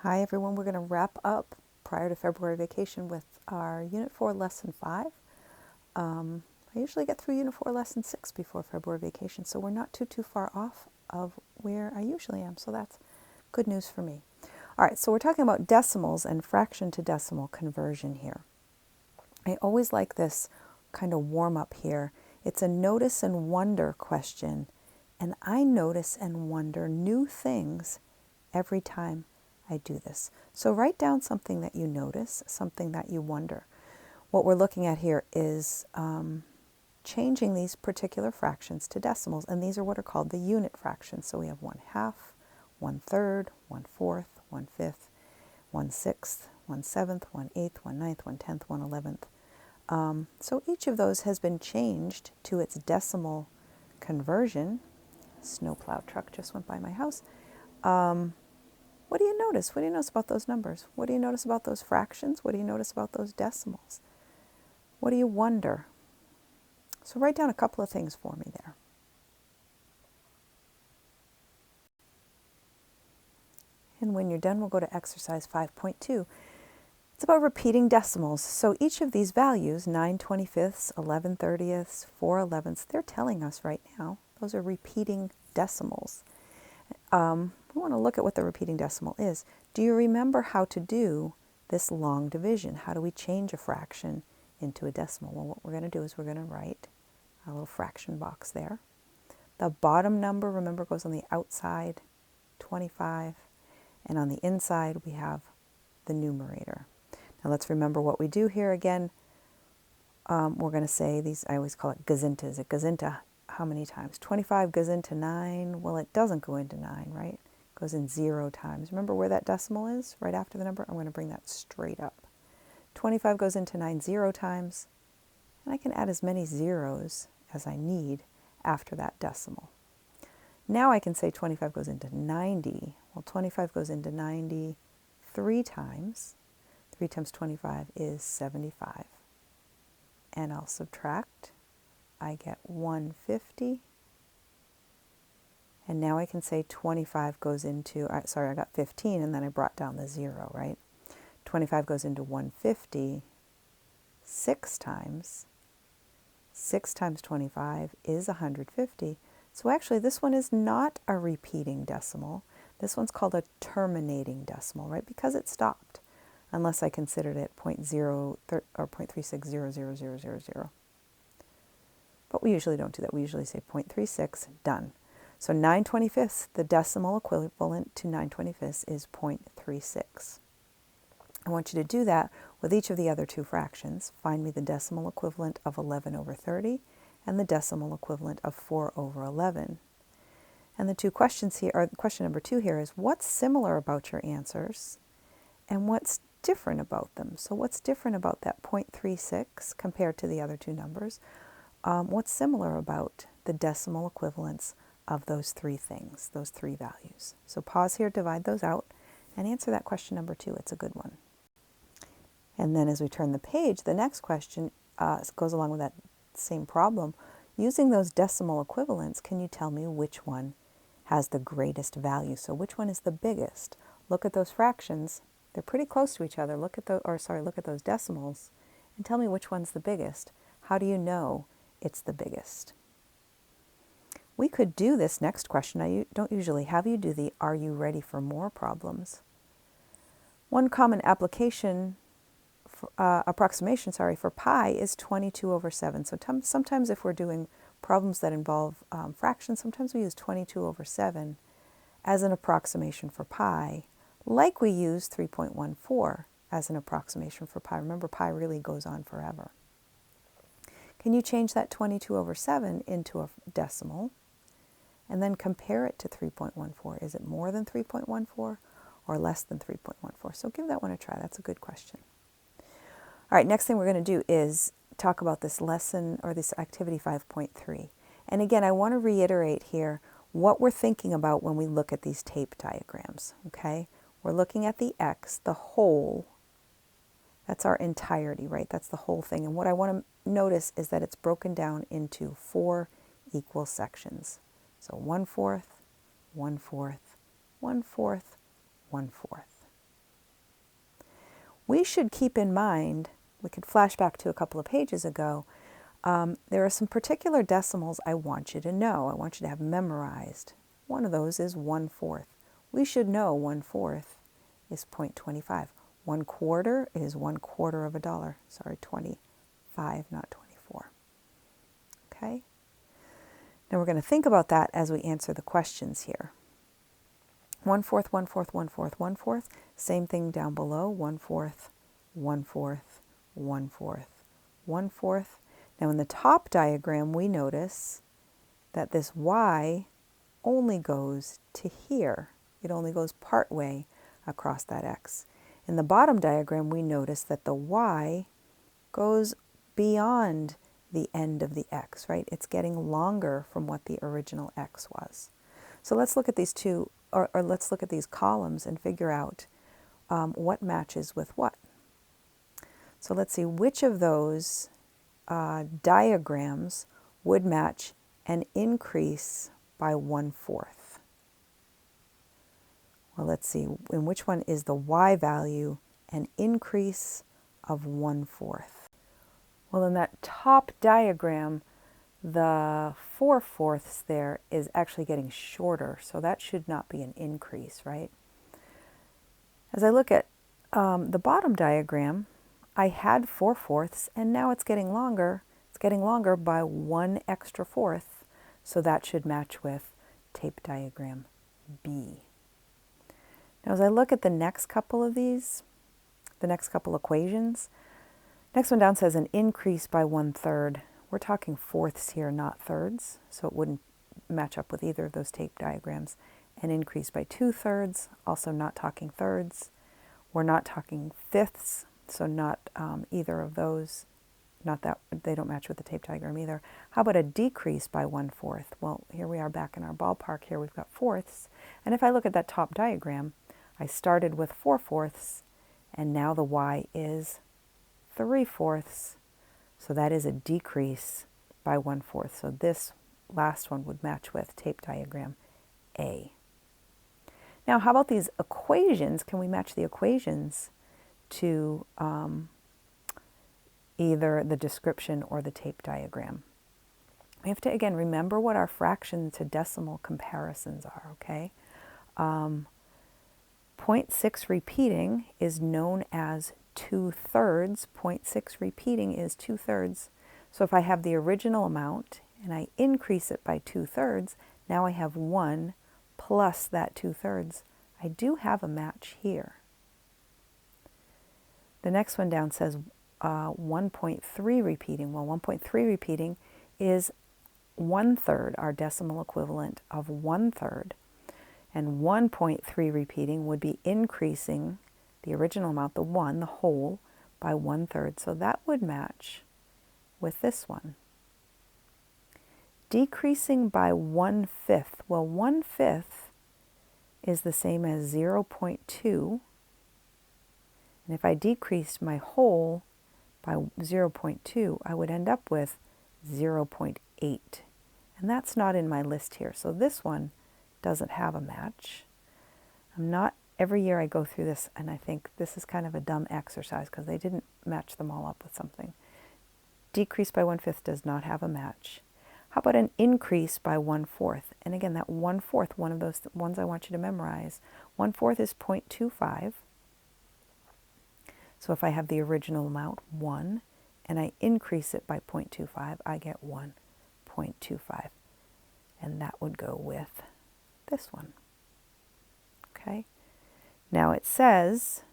Hi everyone, we're going to wrap up prior to February vacation with our Unit 4 Lesson 5. I usually get through Unit 4 Lesson 6 before February vacation, so we're not too far off of where I usually am, so that's good news for me. All right, so we're talking about decimals and fraction to decimal conversion here. I always like this kind of warm up here. It's a notice and wonder question, and I notice and wonder new things every time I do this. So write down something that you notice, something that you wonder. What we're looking at here is changing these particular fractions to decimals, and these are what are called the unit fractions. So we have 1/2, 1/3, 1/4, 1/5, 1/6, 1/7, 1/8, 1/9, 1/10, 1/11. So each of those has been changed to its decimal conversion. Snowplow truck just went by my house. What do you notice? What do you notice about those numbers? What do you notice about those fractions? What do you notice about those decimals? What do you wonder? So write down a couple of things for me there. And when you're done, we'll go to exercise 5.2. It's about repeating decimals. So each of these values, 9/25ths, 11/30ths, 4/11ths, they're telling us right now, those are repeating decimals. We want to look at what the repeating decimal is. Do you remember how to do this long division? How do we change a fraction into a decimal? Well, what we're going to do is we're going to write a little fraction box there. The bottom number, remember, goes on the outside, 25, and on the inside we have the numerator. Now let's remember what we do here again. We're going to say these, I always call it gazintas. It goes into how many times? 25 goes into 9. Well, it doesn't go into 9, right? It goes in 0 times. Remember where that decimal is? Right after the number? I'm going to bring that straight up. 25 goes into 9 0 times, and I can add as many zeros as I need after that decimal. Now I can say 25 goes into 90. Well, 25 goes into 90 3 times. 3 times 25 is 75. And I'll subtract. I get 150. And now I can say 25 goes into, sorry, I got 15 and then I brought down the 0, right? 25 goes into 150 6 times. 6 times 25 is 150. So actually this one is not a repeating decimal. This one's called a terminating decimal, right? Because it stopped, unless I considered it 0.0 or 0.360000. But we usually don't do that. We usually say 0.36, done. So 9/25ths, the decimal equivalent to 9/25ths is 0.36. I want you to do that with each of the other two fractions. Find me the decimal equivalent of 11/30 and the decimal equivalent of 4/11. And the two questions here, or question number 2 here is, what's similar about your answers and what's different about them? So what's different about that 0.36 compared to the other two numbers? What's similar about the decimal equivalents of those three things, those three values? So pause here, divide those out, and answer that question number 2. It's a good one. And then as we turn the page, the next question goes along with that same problem. Using those decimal equivalents, can you tell me which one has the greatest value? So which one is the biggest? Look at those fractions. They're pretty close to each other. Look at those decimals and tell me which one's the biggest. How do you know it's the biggest? We could do this next question. I don't usually have you do the "Are you ready for more" problems. One common application approximation for pi is 22/7. So sometimes if we're doing problems that involve fractions, sometimes we use 22/7 as an approximation for pi, like we use 3.14 as an approximation for pi. Remember, pi really goes on forever. Can you change that 22/7 into a decimal and then compare it to 3.14? Is it more than 3.14 or less than 3.14? So give that one a try. That's a good question. All right, next thing we're going to do is talk about this lesson, or this activity 5.3. And again, I want to reiterate here what we're thinking about when we look at these tape diagrams, okay? We're looking at the x, the whole. That's our entirety, right? That's the whole thing. And what I want to notice is that it's broken down into 4 equal sections. So 1/4, 1/4, 1/4, 1/4. we should keep in mind, we could flash back to a couple of pages ago, there are some particular decimals I want you to know, I want you to have memorized. One of those is 1/4. We should know 1/4 is 0.25. 1/4 is 1/4 of a dollar. Sorry, 25, not 24. Okay? Now we're going to think about that as we answer the questions here. 1/4, 1/4, 1/4, 1/4. Same thing down below. 1/4, 1/4, 1/4, 1/4. Now in the top diagram, we notice that this y only goes to here. It only goes part way across that x. In the bottom diagram, we notice that the y goes beyond the end of the x, right? It's getting longer from what the original x was. So let's look at these two, or let's look at these columns and figure out what matches with what. So let's see which of those diagrams would match an increase by 1/4. Well, let's see, in which one is the y value an increase of 1/4? Well, in that top diagram, the 4/4 there is actually getting shorter, so that should not be an increase, right? As I look at the bottom diagram, I had 4/4 and now it's getting longer. It's getting longer by 1 extra fourth, so that should match with tape diagram B. Now as I look at the next couple of these, the next couple equations, next one down says an increase by 1/3. We're talking fourths here, not thirds, so it wouldn't match up with either of those tape diagrams. An increase by 2/3, also not talking thirds. We're not talking fifths, so not either of those. Not that they don't match with the tape diagram either. How about a decrease by 1/4? Well, here we are back in our ballpark. Here we've got fourths. And if I look at that top diagram, I started with 4/4, and now the y is 3/4. So that is a decrease by 1/4. So this last one would match with tape diagram A. Now, how about these equations? Can we match the equations to either the description or the tape diagram? We have to, again, remember what our fraction to decimal comparisons are, okay? 0.6 repeating is known as 2/3. 0.6 repeating is 2/3. So if I have the original amount and I increase it by 2/3, now I have 1 plus that 2/3. I do have a match here. The next one down says 1.3 repeating. Well, 1.3 repeating is 1/3, our decimal equivalent of 1/3. And 1.3 repeating would be increasing the original amount, the 1, the whole, by 1/3. So that would match with this one. Decreasing by 1/5. Well, 1/5 is the same as 0.2. And if I decreased my whole by 0.2, I would end up with 0.8. And that's not in my list here. So this one doesn't have a match. Every year I go through this and I think this is kind of a dumb exercise because they didn't match them all up with something. Decrease by 1/5 does not have a match. How about an increase by 1/4? And again, that 1/4, one of those ones I want you to memorize. 1/4 is 0.25. So if I have the original amount, 1, and I increase it by 0.25, I get 1.25. And that would go with this one. Okay? Now it says,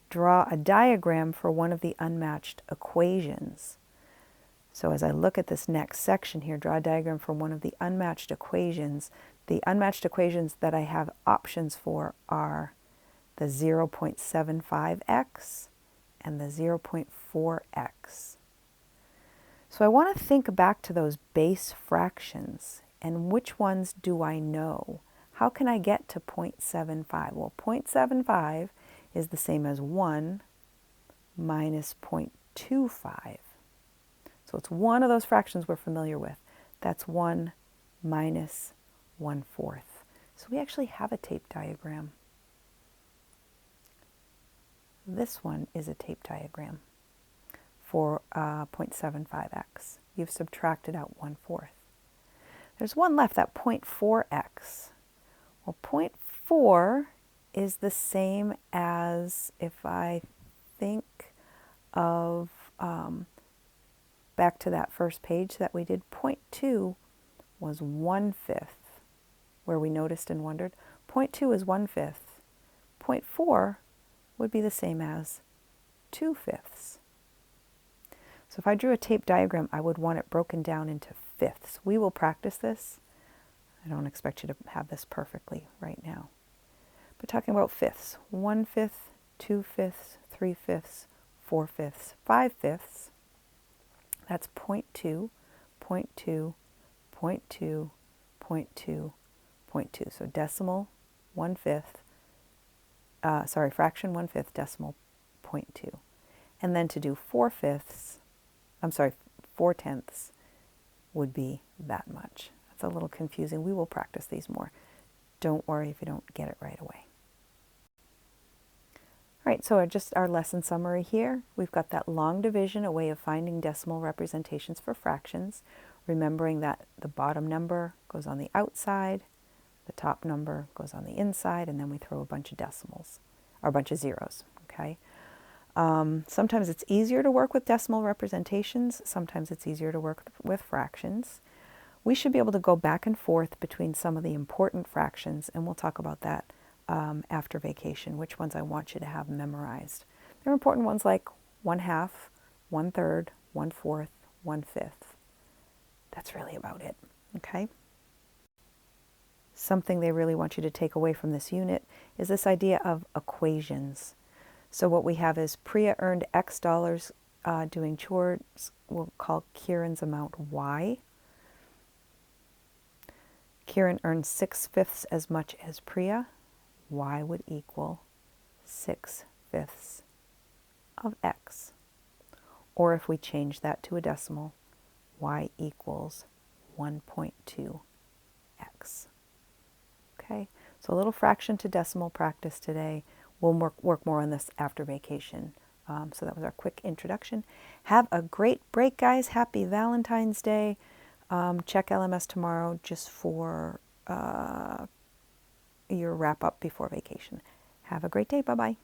draw a diagram for one of the unmatched equations. So as I look at this next section here, draw a diagram for one of the unmatched equations. The unmatched equations that I have options for are the 0.75x and the 0.4x. So I want to think back to those base fractions and which ones do I know? How can I get to 0.75? Well, 0.75 is the same as 1 minus 0.25. So it's one of those fractions we're familiar with. That's 1 minus 1/4. So we actually have a tape diagram. this one is a tape diagram for 0.75x. You've subtracted out 1/4. There's one left, that 0.4x. Well, 0.4 is the same as, if I think of back to that first page that we did, 0.2 was 1/5, where we noticed and wondered. 0.2 is 1/5. 0.4 would be the same as 2/5. So if I drew a tape diagram, I would want it broken down into fifths. We will practice this. I don't expect you to have this perfectly right now. But talking about fifths, 1/5, 2/5, 3/5, 4/5, 5/5. That's 0.2, 0.2, 0.2, 0.2, 0.2. So decimal 1/5, fraction 1/5, decimal 0.2. And then to do 4/5, 4/10 would be that much. That's a little confusing. We will practice these more. Don't worry if you don't get it right away. All right, so just our lesson summary here. We've got that long division, a way of finding decimal representations for fractions, remembering that the bottom number goes on the outside, the top number goes on the inside, and then we throw a bunch of decimals, or a bunch of zeros, okay? Sometimes it's easier to work with decimal representations. Sometimes it's easier to work with fractions. We should be able to go back and forth between some of the important fractions, and we'll talk about that after vacation, which ones I want you to have memorized. There are important ones like 1/2, 1/3, 1/4, 1/5. That's really about it, okay? Something they really want you to take away from this unit is this idea of equations. So what we have is Priya earned X dollars doing chores. We'll call Kieran's amount Y. Kieran earned 6/5 as much as Priya. Y would equal 6/5 of X. Or if we change that to a decimal, Y equals 1.2X. Okay, so a little fraction to decimal practice today. We'll work more on this after vacation. So that was our quick introduction. Have a great break, guys. Happy Valentine's Day. Check LMS tomorrow just for your wrap up before vacation. Have a great day. Bye-bye.